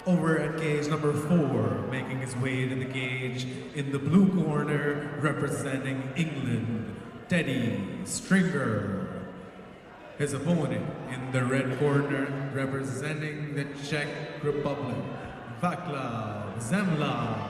Over at cage number 4, making his way to the cage in the blue corner, representing England, Teddy Stringer. His opponent in the red corner, representing the Czech Republic, Václav Zemla.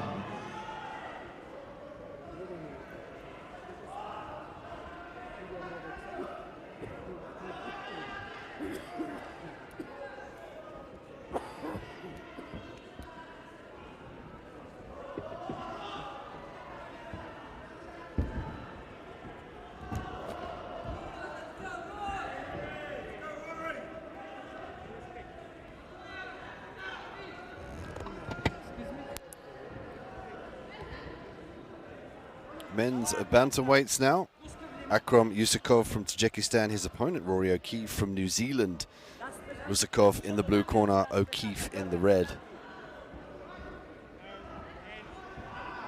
Men's bantamweights now. Akrom Uzakov from Tajikistan, his opponent Rory O'Keefe from New Zealand. Uzakov in the blue corner, O'Keefe in the red.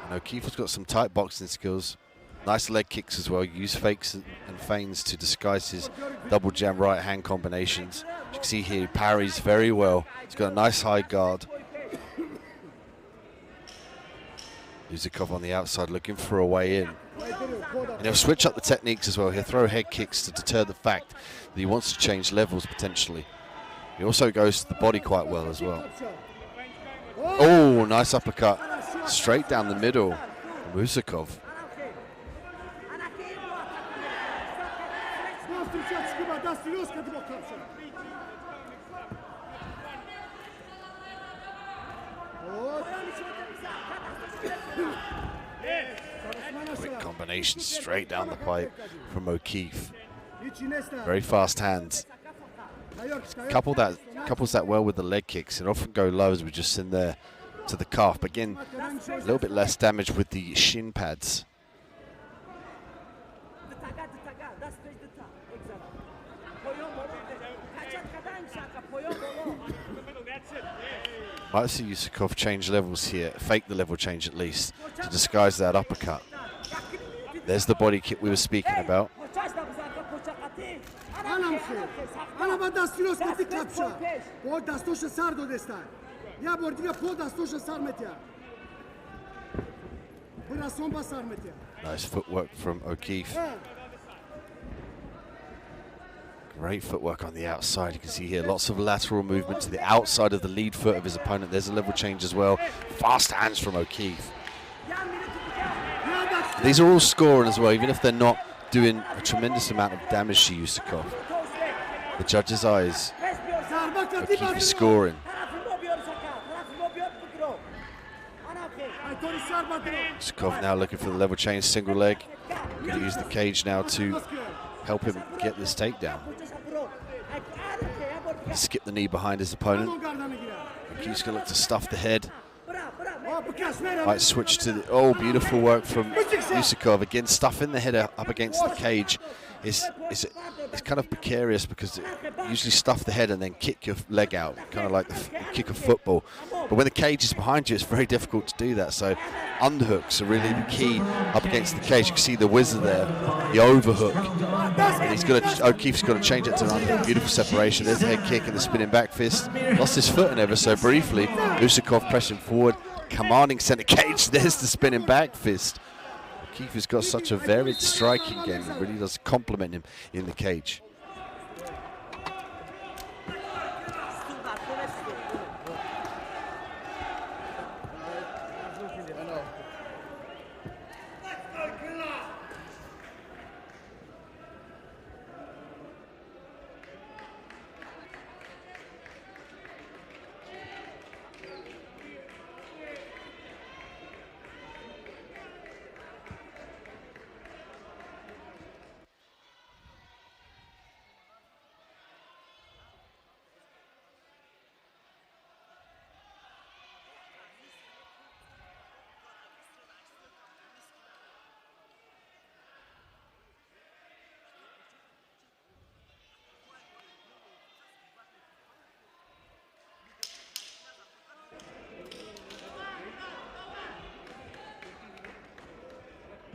And O'Keefe has got some tight boxing skills. Nice leg kicks as well. Use fakes and feigns to disguise his double jab right hand combinations. As you can see here, he parries very well. He's got a nice high guard. Uzakov on the outside looking for a way in. And he'll switch up the techniques as well. He'll throw head kicks to deter the fact that he wants to change levels potentially. He also goes to the body quite well as well. Oh, nice uppercut. Straight down the middle from Uzakov. Quick combination straight down the pipe from O'Keefe. Very fast hands. Couples that well with the leg kicks and often go low as we just send there to the calf. But again, a little bit less damage with the shin pads. Might see Uzakov change levels here, fake the level change at least, to disguise that uppercut. There's the body kick we were speaking about. Nice footwork from O'Keefe. Great footwork on the outside. You can see here lots of lateral movement to the outside of the lead foot of his opponent. There's a level change as well. Fast hands from O'Keefe. These are all scoring as well, even if they're not doing a tremendous amount of damage to Uzakov. The judge's eyes. O'Keefe is scoring. Uzakov now looking for the level change, single leg. Going to use the cage now to help him get this takedown. Skip the knee behind his opponent. O'Keefe's going to look to stuff the head. Might switch to the, oh, beautiful work from Uzakov. Again, stuffing the head up against the cage is kind of precarious because you usually stuff the head and then kick your leg out, kind of like the kick of football. But when the cage is behind you, it's very difficult to do that. So underhooks are really the key up against the cage. You can see the whizzer there, the overhook. And O'Keefe's got to change it to an underhook. Beautiful separation. There's the head kick and the spinning back fist. Lost his footing ever so briefly. Uzakov pressing forward, commanding center cage. There's the spinning back fist. O'Keefe has got such a varied striking game. It really does complement him in the cage.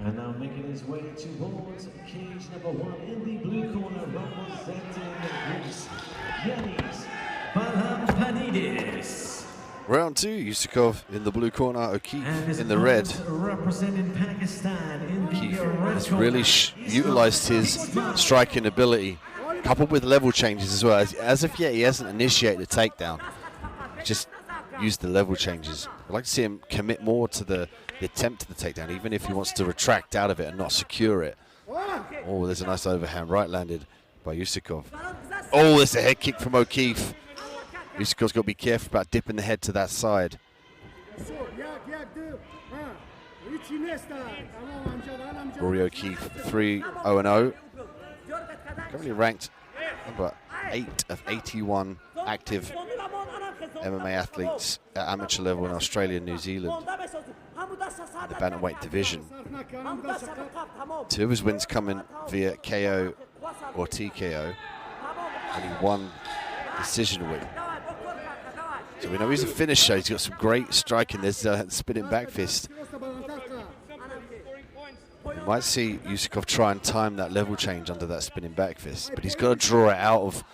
And now making his way towards cage number 1 in the blue corner, representing Greece, Yanis Valampanidis. Round 2, Uzakov in the blue corner, O'Keefe in the red. Representing Pakistan in O'Keefe the red has corner. really utilised his striking ability, coupled with level changes as well. As of yet, he hasn't initiated a takedown. He just used the level changes. I'd like to see him commit more to the attempt to the takedown, even if he wants to retract out of it and not secure it. Oh, there's a nice overhand right landed by Uzakov. Oh, there's a head kick from O'Keefe. Usakov's got to be careful about dipping the head to that side. Rory O'Keefe, 3-0-0. Currently ranked number 8 of 81 active MMA athletes at amateur level in Australia and New Zealand in the bantamweight division. 2 of his wins coming via KO or TKO. Only 1 decision win. So we know he's a finisher. He's got some great striking. There's spinning back fist. We might see Uzakov try and time that level change under that spinning back fist, but he's got to draw it out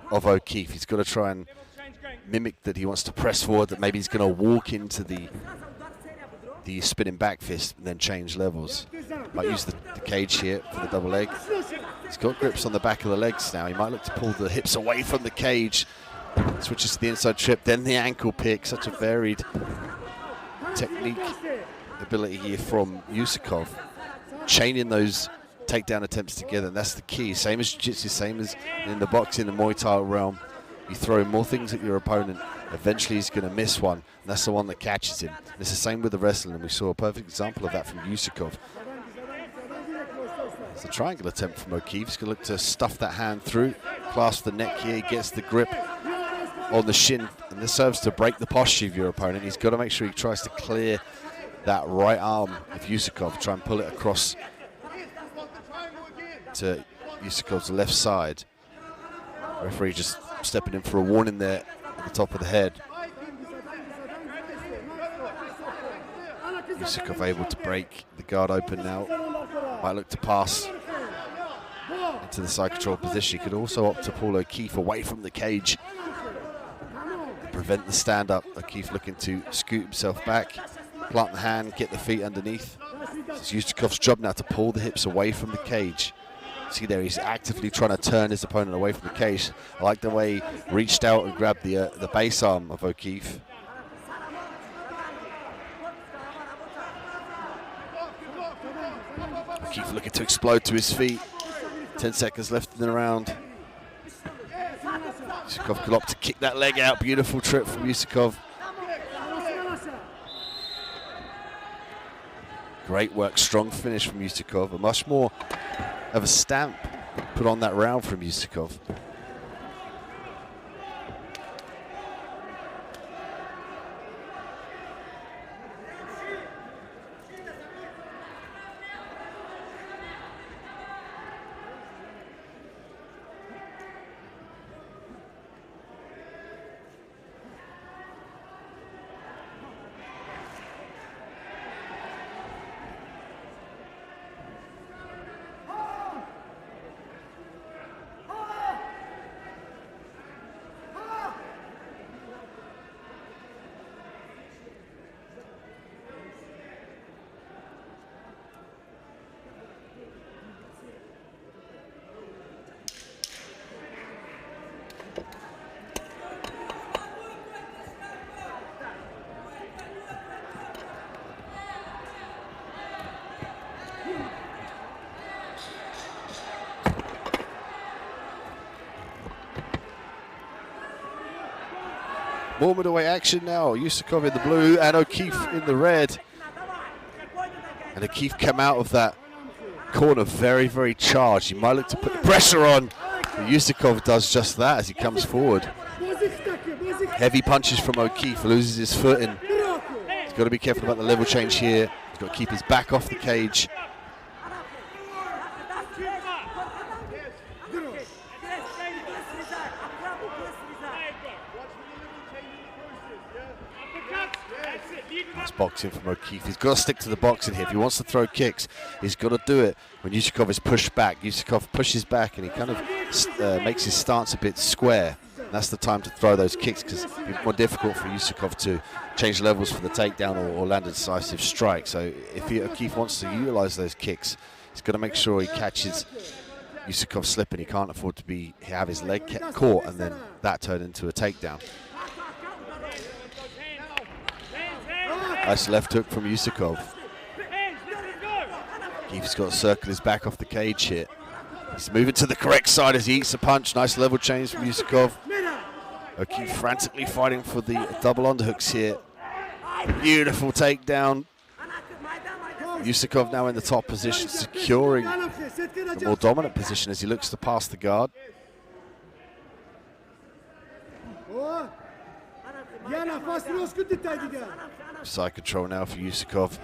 of O'Keefe. He's got to try and mimic that he wants to press forward, that maybe he's going to walk into the spinning back fist and then change levels. Might use the cage here for the double leg. He's got grips on the back of the legs now. He might look to pull the hips away from the cage. Switches to the inside trip, then the ankle pick. Such a varied technique ability here from Uzakov. Chaining those takedown attempts together, and that's the key. Same as jiu-jitsu, same as in the boxing and Muay Thai realm. You throw more things at your opponent, eventually he's going to miss one, and that's the one that catches him. And it's the same with the wrestling, and we saw a perfect example of that from Uzakov. It's a triangle attempt from O'Keefe. He's going to look to stuff that hand through, clasp the neck here, he gets the grip on the shin, and this serves to break the posture of your opponent. He's got to make sure he tries to clear that right arm of Uzakov, try and pull it across to Usakov's left side. Referee just stepping in for a warning there at the top of the head. Uzakov able to break the guard open now. Might look to pass into the side control position. He could also opt to pull O'Keefe away from the cage, prevent the stand-up. O'Keefe looking to scoot himself back, plant the hand, get the feet underneath. It's Usakov's job now to pull the hips away from the cage. See there, he's actively trying to turn his opponent away from the cage. I like the way he reached out and grabbed the base arm of O'Keefe. O'Keefe looking to explode to his feet. 10 seconds left in the round. Uzakov could opt to kick that leg out. Beautiful trip from Uzakov. Great work, strong finish from Uzakov. A much more of a stamp put on that round from Uzakov. More middleweight action now. Uzakov in the blue and O'Keefe in the red. And O'Keefe came out of that corner very, very charged. He might look to put the pressure on. But Uzakov does just that as he comes forward. Heavy punches from O'Keefe, loses his footing. He's got to be careful about the level change here. He's got to keep his back off the cage. Nice boxing from O'Keefe. He's got to stick to the boxing here. If he wants to throw kicks, he's got to do it when Uzakov is pushed back. Uzakov pushes back and he kind of makes his stance a bit square. That's the time to throw those kicks, because it's more difficult for Uzakov to change levels for the takedown or land a decisive strike. So if O'Keefe wants to utilize those kicks, he's got to make sure he catches Uzakov slipping. He can't afford to have his leg caught and then that turn into a takedown. Nice left hook from Uzakov. O'Keefe's got to circle his back off the cage here. He's moving to the correct side as he eats a punch. Nice level change from Uzakov. O'Keefe frantically fighting for the double underhooks here. Beautiful takedown. Uzakov now in the top position, securing the more dominant position as he looks to pass the guard. Side control now for Uzakov.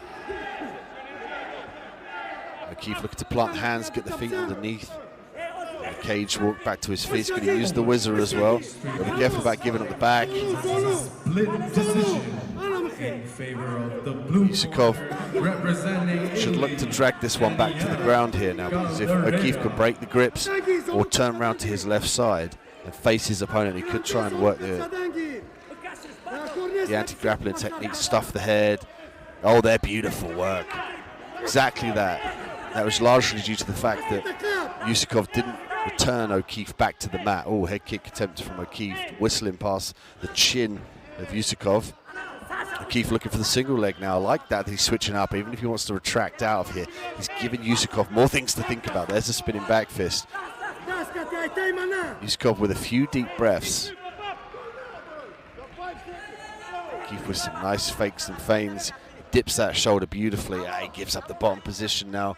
O'Keefe looking to plant hands, get the feet underneath. The cage walk back to his feet. He's going to use the whizzer as well. But be careful about giving up the back. Split decision in favor of the blue Uzakov should look to drag this one back to the ground here now, because if O'Keefe could break the grips or turn around to his left side and face his opponent, he could try and work the anti-grappling technique, stuff the head. Oh, they're beautiful work. Exactly that. That was largely due to the fact that Uzakov didn't return O'Keefe back to the mat. Oh, head kick attempt from O'Keefe, whistling past the chin of Uzakov. O'Keefe looking for the single leg now. I like that he's switching up, even if he wants to retract out of here. He's giving Uzakov more things to think about. There's a spinning back fist. Uzakov with a few deep breaths. O'Keefe with some nice fakes and feigns. He dips that shoulder beautifully. He gives up the bottom position now.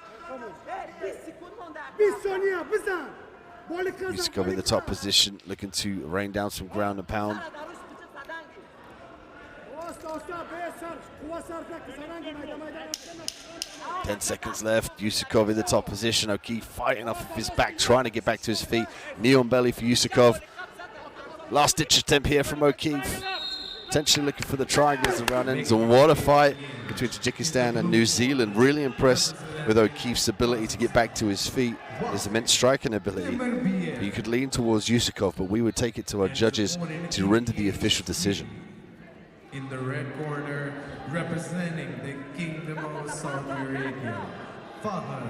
Uzakov in the top position, looking to rain down some ground and pound. 10 seconds left. Uzakov in the top position. O'Keefe fighting off of his back, trying to get back to his feet. Knee on belly for Uzakov. Last ditch attempt here from O'Keefe. Potentially looking for the triangles around ends. And what a fight between Tajikistan and New Zealand. Really impressed with O'Keefe's ability to get back to his feet. His immense striking ability. You could lean towards Uzakov, but we would take it to our judges to render the official decision. In the red corner, representing the Kingdom of Saudi Arabia, Fahad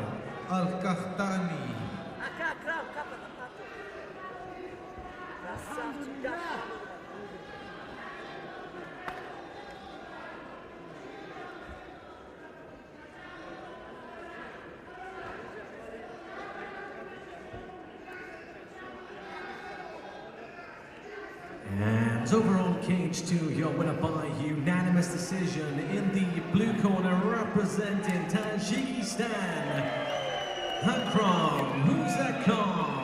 Al-Qahtani. And over on cage 2, your winner by unanimous decision in the blue corner, representing Tajikistan, Akrom Uzakov.